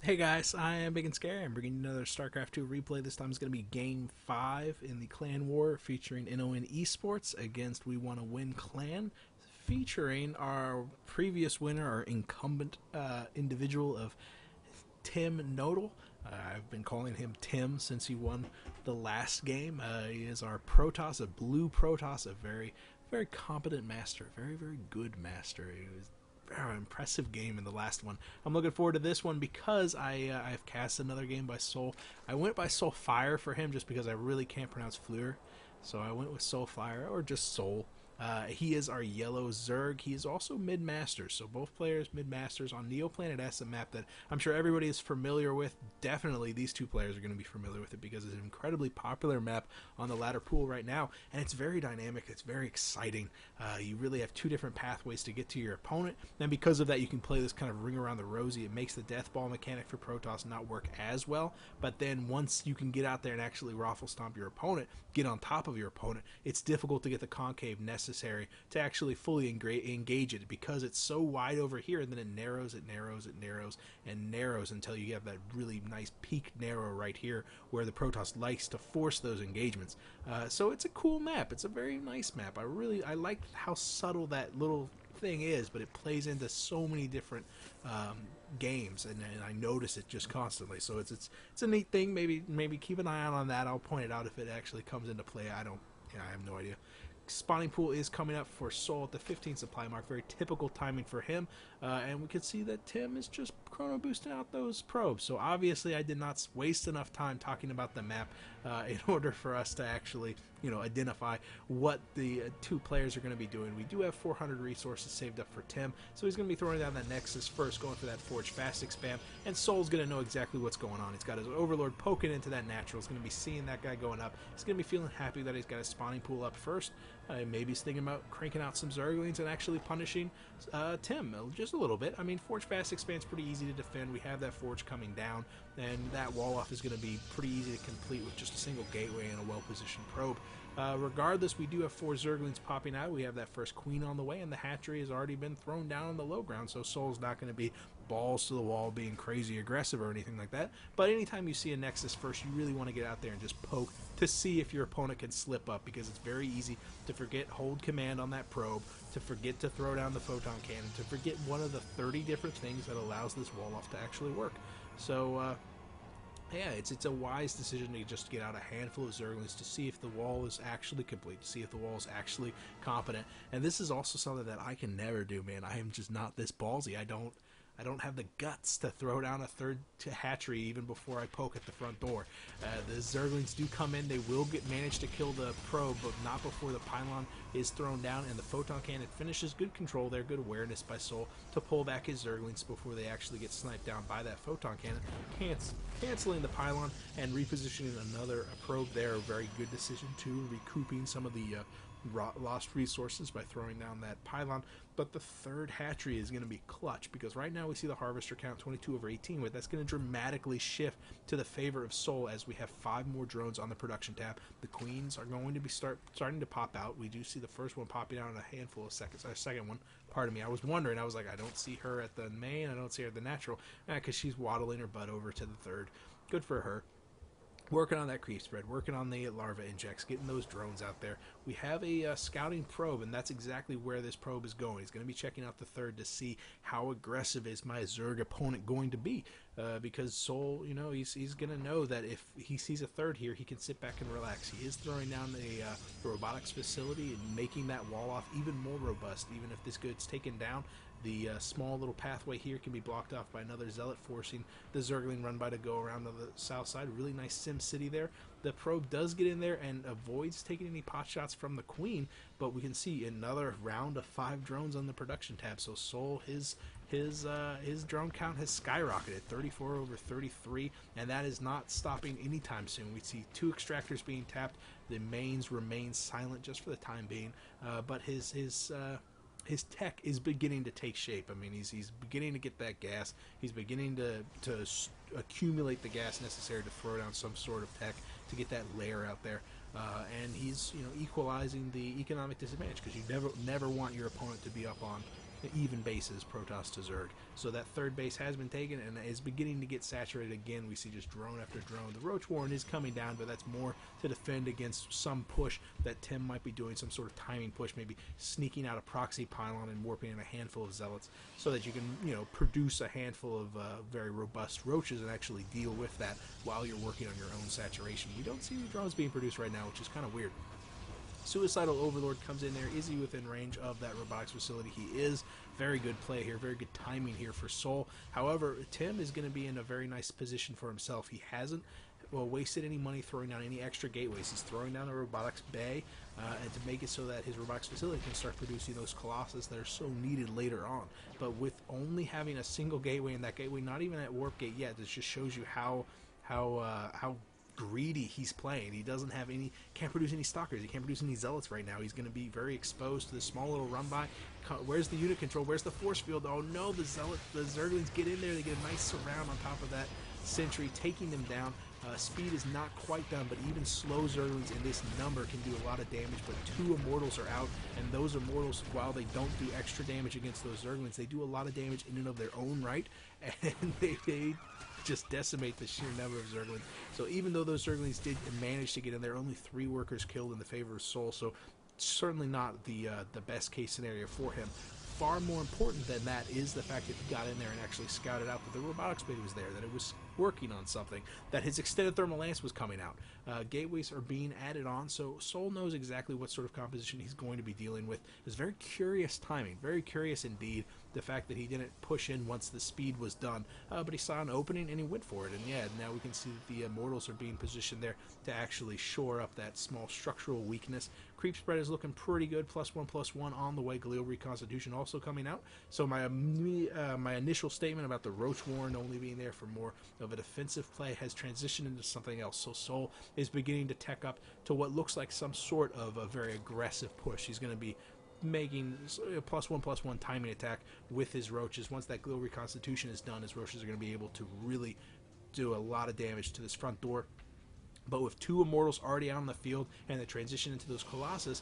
Hey guys, I am Big and Scary. I'm bringing you another StarCraft 2 replay. This time is going to be Game 5 in the Clan War featuring NoN-eSports against WeWannaWinClan, featuring our previous winner, our incumbent individual of Temnotal. I've been calling him Tim since he won the last game. He is our Protoss, a blue Protoss, a very competent master, very good master. He was impressive game in the last one. I'm looking forward to this one because I've cast another game by Soul. I went by soulFLURE for him just because I really can't pronounce FLURE, so I went with soulFLURE or just Soul. He is our yellow Zerg. He is also mid-masters, so both players mid-masters on Neoplanet S, a map that I'm sure everybody is familiar with. Definitely these two players are going to be familiar with it because it's an incredibly popular map on the ladder pool right now, and it's very dynamic, it's very exciting. You really have two different pathways to get to your opponent, and because of that you can play this kind of ring around the rosy. It makes the death ball mechanic for Protoss not work as well, but then once you can get out there and actually raffle stomp your opponent, get on top of your opponent, it's difficult to get the concave necessary to actually fully engage it because it's so wide over here, and then it narrows and narrows until you have that really nice peak narrow right here where the Protoss likes to force those engagements. So it's a cool map. It's a very nice map. I like how subtle that little thing is, but it plays into so many different games, and I notice it just constantly. So it's a neat thing. Maybe keep an eye out on that. I'll point it out if it actually comes into play. I have no idea. Spawning pool is coming up for Soul at the 15 supply mark. Very typical timing for him. And we can see that Tim is just chrono boosting out those probes. So obviously I did not waste enough time talking about the map in order for us to actually, identify what the two players are going to be doing. We do have 400 resources saved up for Tim, so he's going to be throwing down that Nexus first, going for that Forge Fast expand, and Soul's going to know exactly what's going on. He's got his Overlord poking into that natural. He's going to be seeing that guy going up. He's going to be feeling happy that he's got his spawning pool up first. Maybe he's thinking about cranking out some Zerglings and actually punishing Tim just a little bit. I mean, Forge Fast Expand's pretty easy to defend. We have that Forge coming down, and that wall off is going to be pretty easy to complete with just a single gateway and a well-positioned probe. Regardless, we do have 4 Zerglings popping out. We have that first Queen on the way, and the hatchery has already been thrown down on the low ground, so Soul's not going to be balls to the wall being crazy aggressive or anything like that. But anytime you see a Nexus first, you really want to get out there and just poke to see if your opponent can slip up, because it's very easy to forget hold command on that probe, to forget to throw down the photon cannon, to forget one of the 30 different things that allows this wall off to actually work. So yeah, it's a wise decision to just get out a handful of Zerglings to see if the wall is actually complete, to see if the wall is actually competent. And this is also something that I can never do, man. I am just not this ballsy. I don't have the guts to throw down a third hatchery even before I poke at the front door. The Zerglings do come in. They will manage to kill the probe, but not before the pylon is thrown down and the photon cannon finishes. Good control there, good awareness by Soul to pull back his Zerglings before they actually get sniped down by that photon cannon, canceling the pylon and repositioning another probe there. A very good decision too, recouping some of the lost resources by throwing down that pylon. But the third hatchery is going to be clutch, because right now we see the harvester count 22/18, but that's going to dramatically shift to the favor of Soul as we have 5 more drones on the production tab. The queens are going to be starting to pop out. We do see the first one popping out in a handful of seconds. Our second one, pardon me, I was wondering, I was like, I don't see her at the main, I don't see her at the natural, because she's waddling her butt over to the third. Good for her. Working on that creep spread, working on the larva injects, getting those drones out there. We have a scouting probe, and that's exactly where this probe is going. He's going to be checking out the third to see how aggressive is my Zerg opponent going to be, because Soul, he's going to know that if he sees a third here, he can sit back and relax. He is throwing down a robotics facility and making that wall off even more robust. Even if this gets taken down, the small little pathway here can be blocked off by another Zealot, forcing the Zergling run by to go around to the south side. Really nice Sim City there. The probe does get in there and avoids taking any pot shots from the Queen, but we can see another round of 5 drones on the production tab. So Soul, his drone count has skyrocketed, 34/33, and that is not stopping anytime soon. We see 2 extractors being tapped. The mains remain silent just for the time being, but his tech is beginning to take shape. I mean, he's beginning to get that gas. He's beginning to accumulate the gas necessary to throw down some sort of tech to get that layer out there. And he's equalizing the economic disadvantage, because you never want your opponent to be up on even bases, Protoss to Zerg. So that third base has been taken and is beginning to get saturated again. We see just drone after drone. The Roach Warren is coming down, but that's more to defend against some push that Tim might be doing, some sort of timing push, maybe sneaking out a proxy pylon and warping in a handful of zealots so that you can, produce a handful of very robust roaches and actually deal with that while you're working on your own saturation. We don't see any drones being produced right now, which is kind of weird. Suicidal Overlord comes in there. Is he within range of that robotics facility? He is. Very good play here. Very good timing here for Soul. However, Tim is going to be in a very nice position for himself. He hasn't wasted any money throwing down any extra gateways. He's throwing down a robotics bay and to make it so that his robotics facility can start producing those colossus that are so needed later on. But with only having a single gateway, and that gateway not even at warp gate yet, this just shows you how greedy he's playing. He doesn't have any, can't produce any stalkers, he can't produce any zealots right now. He's going to be very exposed to this small little run by. Where's the unit control? Where's the force field? Oh no, the Zerglings get in there. They get a nice surround on top of that sentry, taking them down. Speed is not quite done, but even slow Zerglings in this number can do a lot of damage. But 2 Immortals are out, and those Immortals, while they don't do extra damage against those Zerglings, they do a lot of damage in and of their own right, and they just decimate the sheer number of Zerglings. So even though those Zerglings did manage to get in there, only 3 workers killed in the favor of Soul, so certainly not the best case scenario for him. Far more important than that is the fact that he got in there and actually scouted out that the robotics bay was there, that it was working on something, that his extended thermal lance was coming out. Gateways are being added on, so Soul knows exactly what sort of composition he's going to be dealing with. It's very curious timing, very curious indeed, the fact that he didn't push in once the speed was done, but he saw an opening and he went for it. And yeah, now we can see that the Immortals are being positioned there to actually shore up that small structural weakness. Creep spread is looking pretty good, +1/+1 on the way. Galil Reconstitution also coming out. So my initial statement about the Roach Warren only being there for more of a defensive play has transitioned into something else. So Soul is beginning to tech up to what looks like some sort of a very aggressive push. He's going to be making a +1/+1 timing attack with his roaches. Once that Galil Reconstitution is done, his roaches are going to be able to really do a lot of damage to this front door. But with 2 Immortals already out on the field and the transition into those Colossus,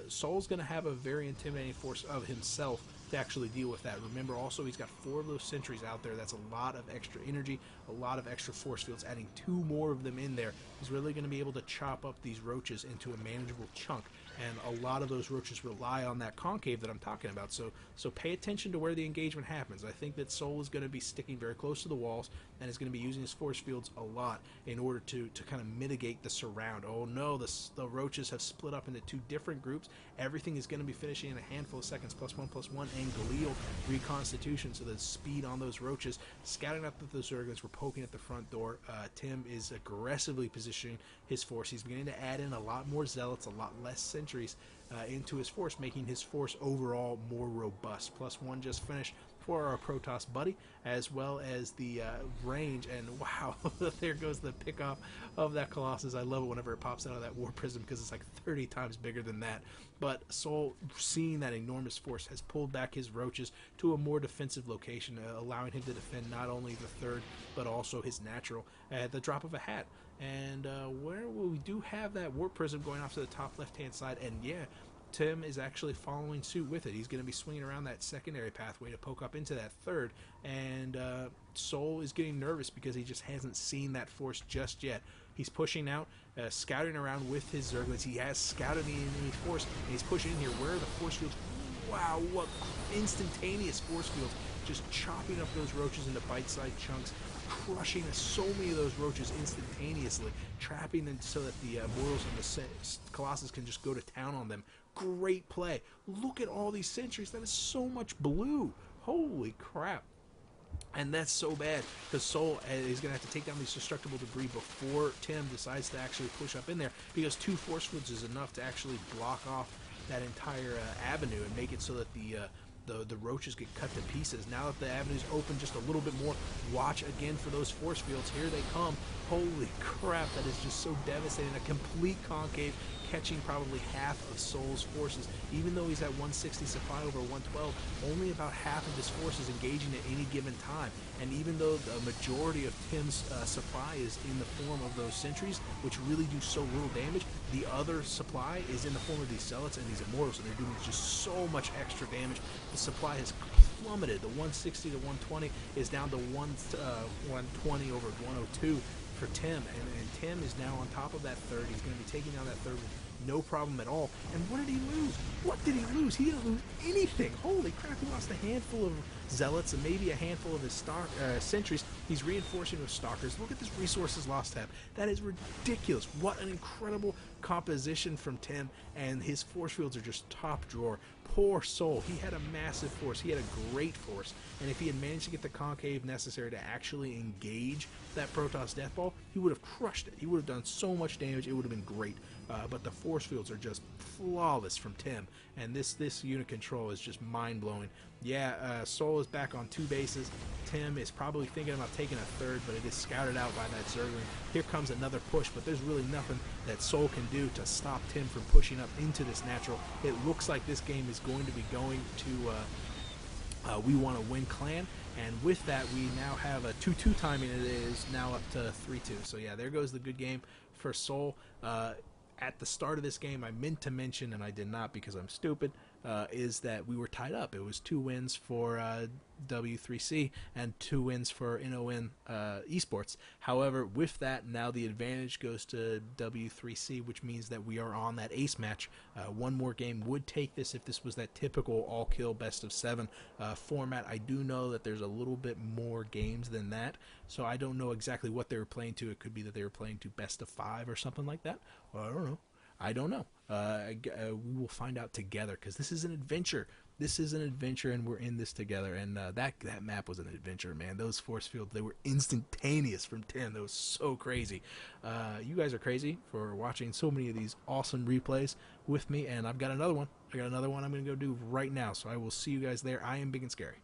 Soul's going to have a very intimidating force of himself to actually deal with that. Remember also, he's got 4 of those sentries out there. That's a lot of extra energy, a lot of extra force fields. Adding 2 more of them in there, he's really going to be able to chop up these roaches into a manageable chunk. And a lot of those roaches rely on that concave that I'm talking about. So pay attention to where the engagement happens. I think that Soul is going to be sticking very close to the walls and is going to be using his force fields a lot in order to kind of mitigate the surround. Oh no, the roaches have split up into 2 different groups. Everything is going to be finishing in a handful of seconds. +1/+1 and Galil Reconstitution. So the speed on those roaches, scouting up that those Zerglings were poking at the front door. Tim is aggressively positioning his force. He's beginning to add in a lot more zealots, a lot less sentries into his force, making his force overall more robust. +1 just finished for our Protoss buddy, as well as the range, and wow, there goes the pickoff of that Colossus. I love it whenever it pops out of that War Prism because it's like 30 times bigger than that. But Soul, seeing that enormous force, has pulled back his roaches to a more defensive location, allowing him to defend not only the third, but also his natural at the drop of a hat. And where we do have that Warp Prism going off to the top left-hand side, and yeah, Tim is actually following suit with it. He's going to be swinging around that secondary pathway to poke up into that third, and Soul is getting nervous because he just hasn't seen that force just yet. He's pushing out, scouting around with his Zerglings. He has scouted the enemy force, and he's pushing in here. Where are the force fields? Wow, what instantaneous force fields. Just chopping up those roaches into bite-sized chunks, crushing so many of those roaches instantaneously, trapping them so that the Immortals and the Colossus can just go to town on them. Great play. Look at all these sentries. That is so much blue. Holy crap. And that's so bad, because Soul is going to have to take down these destructible debris before Tim decides to actually push up in there, because 2 force fields is enough to actually block off that entire avenue and make it so that the roaches get cut to pieces. Now that the avenue's open just a little bit more, watch again for those force fields. Here they come. Holy crap, that is just so devastating. A complete concave, catching probably half of Soul's forces. Even though he's at 160 supply over 112, only about half of his force is engaging at any given time. And even though the majority of Tim's supply is in the form of those sentries, which really do so little damage, the other supply is in the form of these zealots and these Immortals, and they're doing just so much extra damage the supply has plummeted. The 160 to 120 is down to 120 over 102 for Tim, and Tim is now on top of that third. He's going to be taking down that third with no problem at all. And what did he lose? What did he lose? He didn't lose anything. Holy crap, he lost a handful of zealots and maybe a handful of his sentries. He's reinforcing with stalkers. Look at this resources lost tab. That is ridiculous. What an incredible composition from Tim, and his force fields are just top drawer. Poor soul. He had a massive force. He had a great force, and if he had managed to get the concave necessary to actually engage that Protoss Death Ball, he would have crushed it. He would have done so much damage. It would have been great. But the force fields are just flawless from Tim, and this unit control is just mind-blowing. Yeah, Soul is back on 2 bases. Tim is probably thinking about taking a third, but it is scouted out by that Zergling. Here comes another push, but there's really nothing that Soul can do to stop Tim from pushing up into this natural. It looks like this game is going to be going to WeWannaWinClan, and with that we now have a 2-2 timing. It is now up to 3-2. So yeah, there goes the good game for Soul. At the start of this game, I meant to mention, and I did not because I'm stupid, is that we were tied up. It was 2 wins for W3C and 2 wins for NoN-eSports. However, with that, now the advantage goes to W3C, which means that we are on that ace match. One more game would take this if this was that typical all-kill best-of-7 format. I do know that there's a little bit more games than that, so I don't know exactly what they were playing to. It could be that they were playing to best-of-5 or something like that. Well, I don't know. We will find out together, because this is an adventure. This is an adventure, and we're in this together. And that map was an adventure, man. Those force fields, they were instantaneous from 10. That was so crazy. You guys are crazy for watching so many of these awesome replays with me, and I've got another one. I'm going to go do right now, so I will see you guys there. I am Big and Scary.